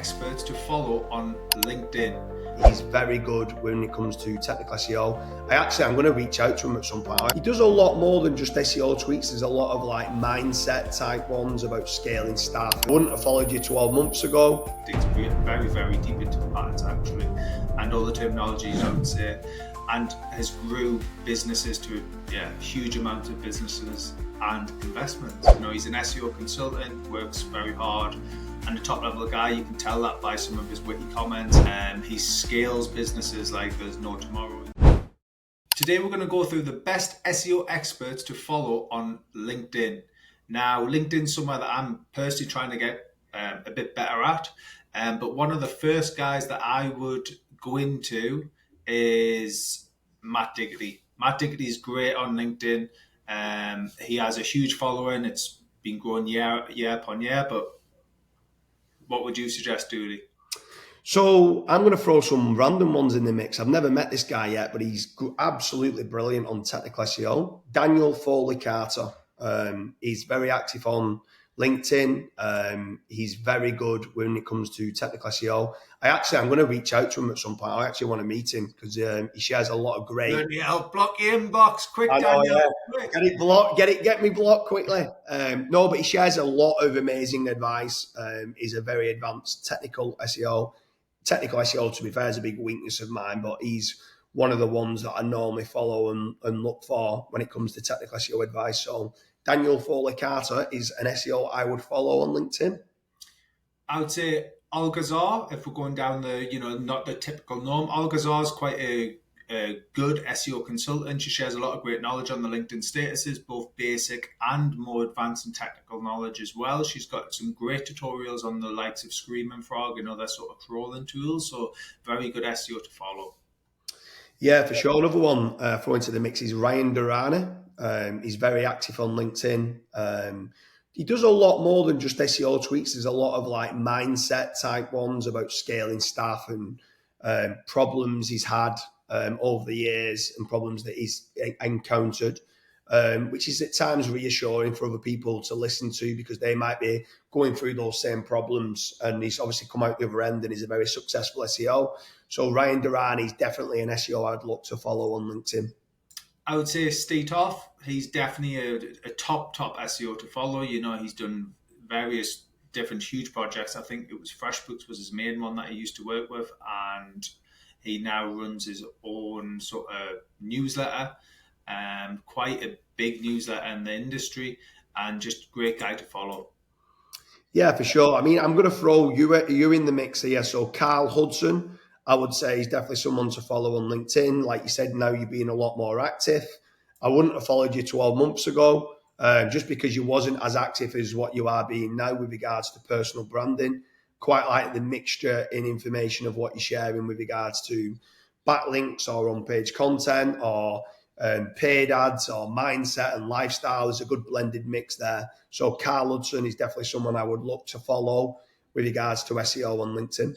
experts to follow on LinkedIn. He's very good when it comes to technical SEO. I'm going to reach out to him at some point. He does a lot more than just SEO tweaks. There's a lot of like mindset type ones about scaling staff. I wouldn't have followed you 12 months ago. It's very, very deep into the patterns actually, and all the terminologies I would say, and has grew businesses to a huge amount of businesses and investments. You know, he's an SEO consultant, works very hard, and a top level guy. You can tell that by some of his witty comments. He scales businesses like there's no tomorrow. Today we're going to go through the best SEO experts to follow on LinkedIn. Now, LinkedIn's somewhere that I'm personally trying to get a bit better at. But one of the first guys that I would go into is Matt Diggity. Matt Diggity is great on LinkedIn. He has a huge following. It's been growing year upon year. But what would you suggest, Dooley? So I'm going to throw some random ones in the mix. I've never met this guy yet, but he's absolutely brilliant on technical SEO. Daniel Foley Carter. He's very active on LinkedIn. He's very good when it comes to technical SEO. I'm going to reach out to him at some point. I actually want to meet him because he shares a lot of great. I'll block your inbox quick, Daniel. Quick. Get it blocked. Get me blocked quickly. No, but he shares a lot of amazing advice. He's a very advanced technical SEO. Technical SEO, to be fair, is a big weakness of mine, but he's one of the ones that I normally follow and look for when it comes to technical SEO advice. So Daniel Foley Carter is an SEO I would follow on LinkedIn. I would say Alazar, if we're going down the, not the typical norm. Alazar is quite a good SEO consultant. She shares a lot of great knowledge on the LinkedIn statuses, both basic and more advanced and technical knowledge as well. She's got some great tutorials on the likes of Screaming Frog and other sort of crawling tools. So very good SEO to follow. Yeah, for sure. Another one thrown into the mix is Ryan Danan. He's very active on LinkedIn. He does a lot more than just SEO tweaks. There's a lot of like mindset type ones about scaling staff and problems he's had over the years and problems that he's encountered, which is at times reassuring for other people to listen to because they might be going through those same problems. And he's obviously come out the other end and he's a very successful SEO. So Ryan Danan is definitely an SEO I'd look to follow on LinkedIn. I would say Steve Off. He's definitely a top SEO to follow. You know, he's done various different huge projects. I think it was FreshBooks was his main one that he used to work with, and he now runs his own sort of newsletter, quite a big newsletter in the industry, and just a great guy to follow. Yeah, for sure. I mean, I'm going to throw you in the mix here. So Hudson, I would say he's definitely someone to follow on LinkedIn. Like you said, now you're being a lot more active. I wouldn't have followed you 12 months ago just because you wasn't as active as what you are being now with regards to personal branding. Quite like the mixture in information of what you're sharing with regards to backlinks or on-page content or paid ads or mindset and lifestyle. There's a good blended mix there. So Hudson is definitely someone I would look to follow with regards to SEO on LinkedIn.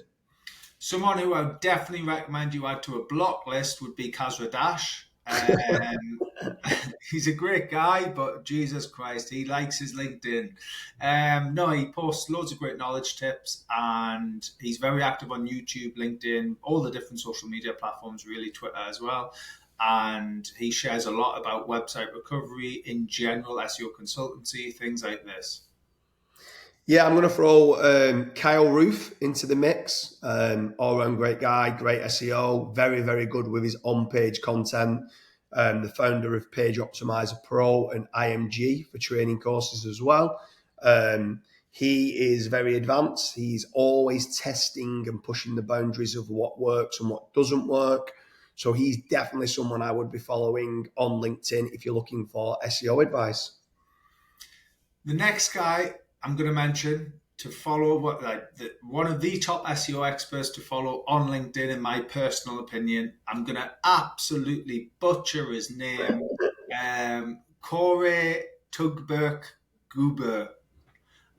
Someone who I would definitely recommend you add to a block list would be Kazra Dash. He's a great guy, but Jesus Christ, he likes his LinkedIn. He posts loads of great knowledge tips, and he's very active on YouTube, LinkedIn, all the different social media platforms, really Twitter as well. And he shares a lot about website recovery in general, SEO consultancy, things like this. Yeah, I'm going to throw Kale Rof into the mix. All-round great guy, great SEO, very, very good with his on-page content. The founder of Page Optimizer Pro and IMG for training courses as well. He is very advanced. He's always testing and pushing the boundaries of what works and what doesn't work. So he's definitely someone I would be following on LinkedIn if you're looking for SEO advice. The next guy I'm going to mention to follow one of the top SEO experts to follow on LinkedIn, in my personal opinion. I'm going to absolutely butcher his name. Corey Tugberg Goober.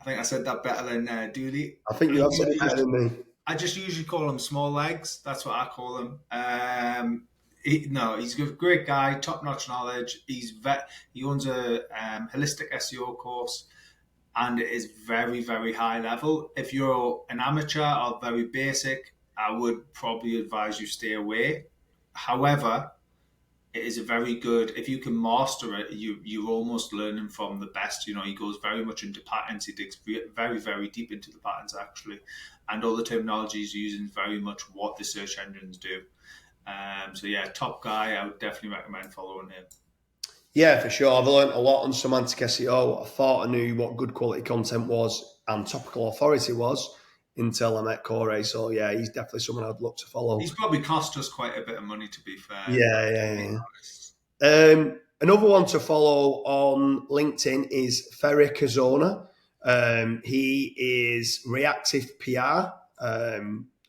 I think I said that better than Dooley. I think you have said it better than me. I just usually call him Small Legs. That's what I call him. He's a great guy, top-notch knowledge. He owns a holistic SEO course. and it is very, very high level. If you're an amateur or very basic, I would probably advise you stay away. However, it is a very good, if you can master it, you're almost learning from the best. You know, he goes very much into patterns. He digs very, very deep into the patterns, actually, and all the terminology he's using is very much what the search engines do. So yeah, top guy. I would definitely recommend following him. Yeah, for sure. I've learned a lot on semantic SEO. I thought I knew what good quality content was and topical authority was until I met Corey. So yeah, he's definitely someone I'd look to follow. He's probably cost us quite a bit of money, to be fair. Yeah. Another one to follow on LinkedIn is Ferry Kazona. He is reactive PR,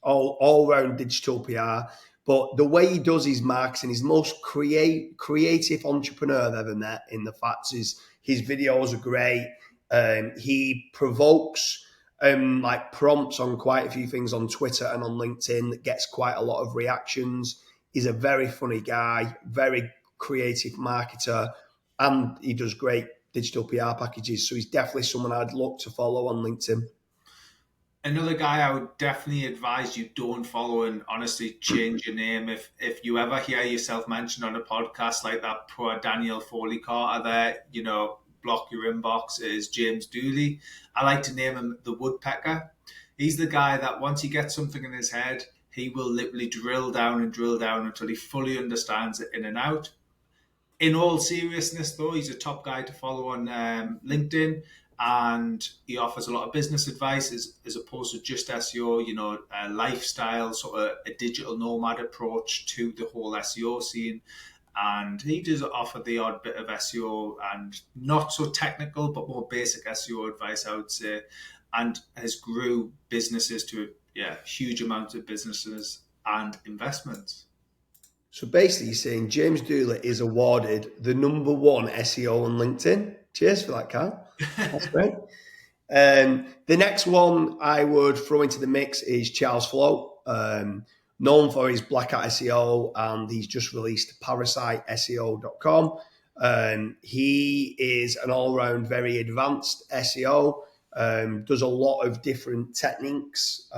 all round digital PR. But the way he does his marketing, he's the most creative entrepreneur I've ever met. In the fact is his videos are great. He provokes like prompts on quite a few things on Twitter and on LinkedIn that gets quite a lot of reactions. He's a very funny guy, very creative marketer, and he does great digital PR packages. So he's definitely someone I'd look to follow on LinkedIn. Another guy I would definitely advise you don't follow, and honestly change your name if you ever hear yourself mentioned on a podcast like that poor Daniel Foley Carter there, you know, block your inbox, is James Dooley. I like to name him the woodpecker. He's the guy that once he gets something in his head, he will literally drill down until he fully understands it in and out. In all seriousness, though, he's a top guy to follow on LinkedIn, and he offers a lot of business advice as opposed to just SEO, you know, a lifestyle, sort of a digital nomad approach to the whole SEO scene. And he does offer the odd bit of SEO and not so technical, but more basic SEO advice, I would say, and has grew businesses to huge amounts of businesses and investments. So basically, you're saying James Dooley is awarded the #1 SEO on LinkedIn. Cheers for that, Carl. That's great. The next one I would throw into the mix is Charles Float, known for his Black Hat SEO, and he's just released parasiteseo.com. He is an all-round, very advanced SEO, does a lot of different techniques.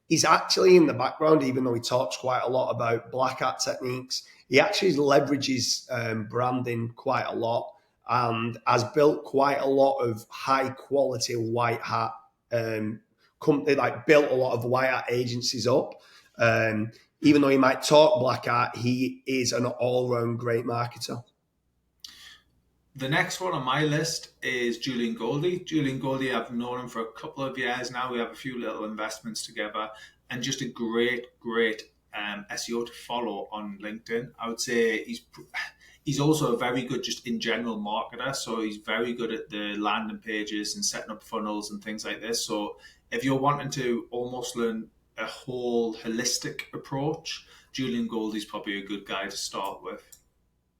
He's actually in the background, even though he talks quite a lot about black hat techniques. He actually leverages branding quite a lot and has built quite a lot of high quality white hat company, like built a lot of white hat agencies up. Even though he might talk black hat, he is an all round great marketer. The next one on my list is Julian Goldie. Julian Goldie, I've known him for a couple of years now. We have a few little investments together, and just a great SEO to follow on LinkedIn. I would say he's also a very good, just in general, marketer. So he's very good at the landing pages and setting up funnels and things like this. So if you're wanting to almost learn a whole holistic approach, Julian Goldie's probably a good guy to start with.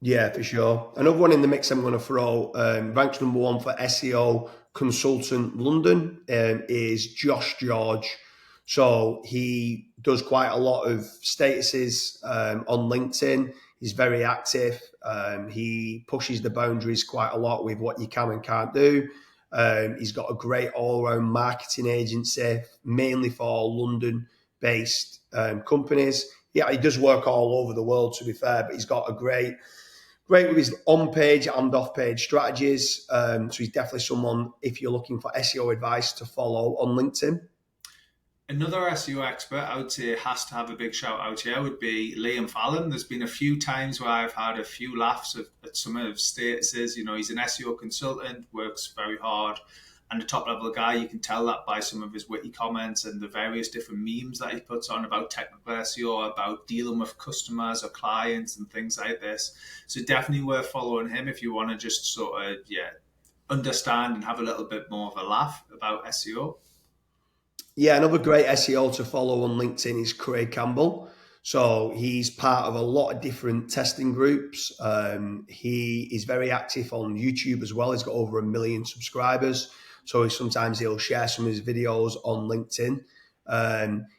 Yeah, for sure. Another one in the mix I'm going to throw, ranks #1 for SEO consultant London, is Josh George. So he does quite a lot of statuses on LinkedIn. He's very active. He pushes the boundaries quite a lot with what you can and can't do. He's got a great all-round marketing agency, mainly for London-based companies. Yeah, he does work all over the world, to be fair, but he's got a great with his on-page and off-page strategies. So he's definitely someone, if you're looking for SEO advice, to follow on LinkedIn. Another SEO expert I would say has to have a big shout out here would be Liam Fallon. There's been a few times where I've had a few laughs at some of his statuses. You know, he's an SEO consultant, works very hard, and a top level guy. You can tell that by some of his witty comments and the various different memes that he puts on about technical SEO, about dealing with customers or clients and things like this. So definitely worth following him if you want to just sort of understand and have a little bit more of a laugh about SEO. Yeah, another great SEO to follow on LinkedIn is Campbell. So he's part of a lot of different testing groups. He is very active on YouTube as well. He's got over 1 million subscribers. So sometimes he'll share some of his videos on LinkedIn.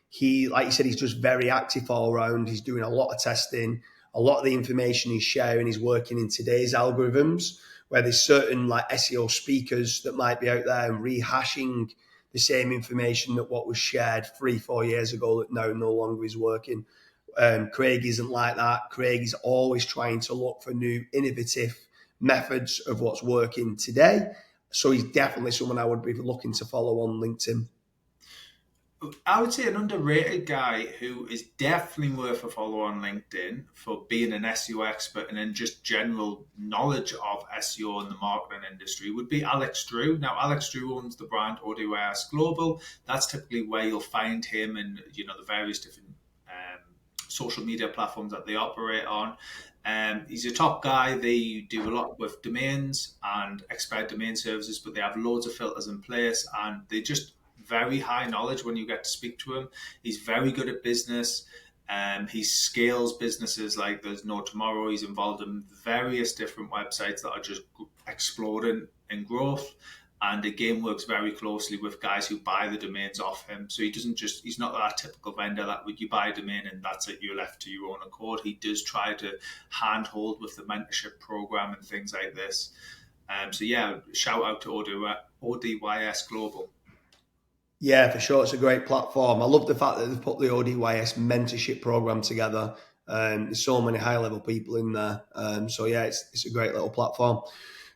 He, like you said, he's just very active all around. He's doing a lot of testing. A lot of the information he's sharing is working in today's algorithms, where there's certain like SEO speakers that might be out there and rehashing the same information that what was shared 3-4 years ago that now no longer is working. Craig isn't like that. Craig is always trying to look for new innovative methods of what's working today. So he's definitely someone I would be looking to follow on LinkedIn. I would say an underrated guy who is definitely worth a follow on LinkedIn for being an SEO expert and then just general knowledge of SEO in the marketing industry would be Alex Drew. Now, Alex Drew owns the brand ODYS Global. That's typically where you'll find him and the various different social media platforms that they operate on. He's a top guy. They do a lot with domains and expert domain services, but they have loads of filters in place and they just very high knowledge when you get to speak to him. He's very good at business. He scales businesses like there's no tomorrow. He's involved in various different websites that are just exploding in growth. And again, works very closely with guys who buy the domains off him. So he's not that typical vendor that would you buy a domain and that's it, you're left to your own accord. He does try to handhold with the mentorship program and things like this. So yeah, shout out to ODYS Global. Yeah, for sure. It's a great platform. I love the fact that they've put the ODYS mentorship program together. There's so many high-level people in there. So yeah, it's a great little platform.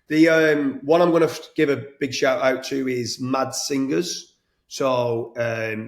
The one I'm going to give a big shout out to is Mad Singers. So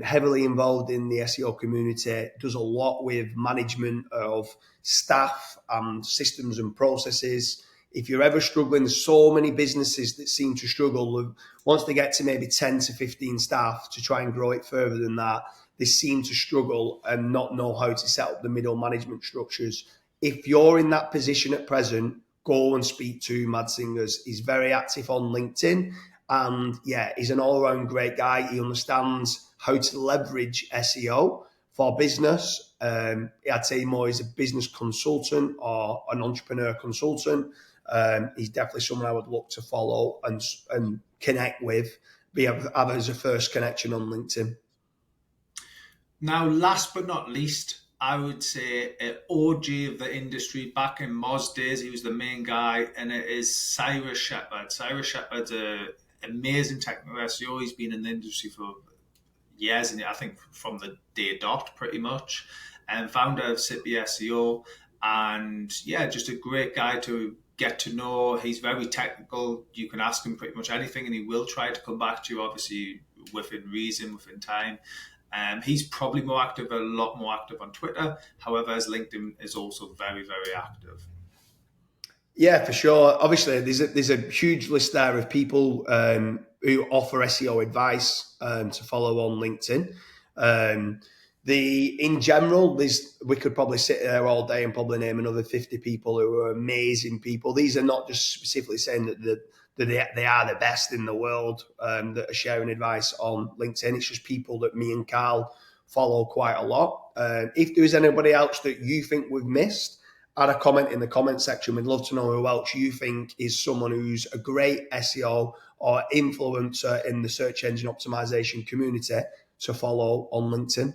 heavily involved in the SEO community, does a lot with management of staff and systems and processes. If you're ever struggling, there's so many businesses that seem to struggle once they get to maybe 10 to 15 staff to try and grow it further than that. They seem to struggle and not know how to set up the middle management structures. If you're in that position at present, go and speak to Mad Singers. He's very active on LinkedIn. And yeah, he's an all-around great guy. He understands how to leverage SEO for business. I'd say more he's a business consultant or an entrepreneur consultant. He's definitely someone I would look to follow and connect with, have as a first connection on LinkedIn. Now, last but not least, I would say an OG of the industry. Back in Moz days, he was the main guy, and it is Cyrus Shepherd. Cyrus Shepherd's an amazing technical SEO. He's been in the industry for years, and I think from the day dot, pretty much, and founder of Sippy SEO. And yeah, just a great guy to get to know. He's very technical. You can ask him pretty much anything, and he will try to come back to you, obviously, within reason, within time. He's probably a lot more active on Twitter. However, his LinkedIn is also very, very active. Yeah, for sure. Obviously, there's a huge list there of people who offer SEO advice to follow on LinkedIn. In general, we could probably sit there all day and probably name another 50 people who are amazing people. These are not just specifically saying that they are the best in the world that are sharing advice on LinkedIn. It's just people that me and Kyle follow quite a lot. If there's anybody else that you think we've missed, add a comment in the comment section. We'd love to know who else you think is someone who's a great SEO or influencer in the search engine optimization community to follow on LinkedIn.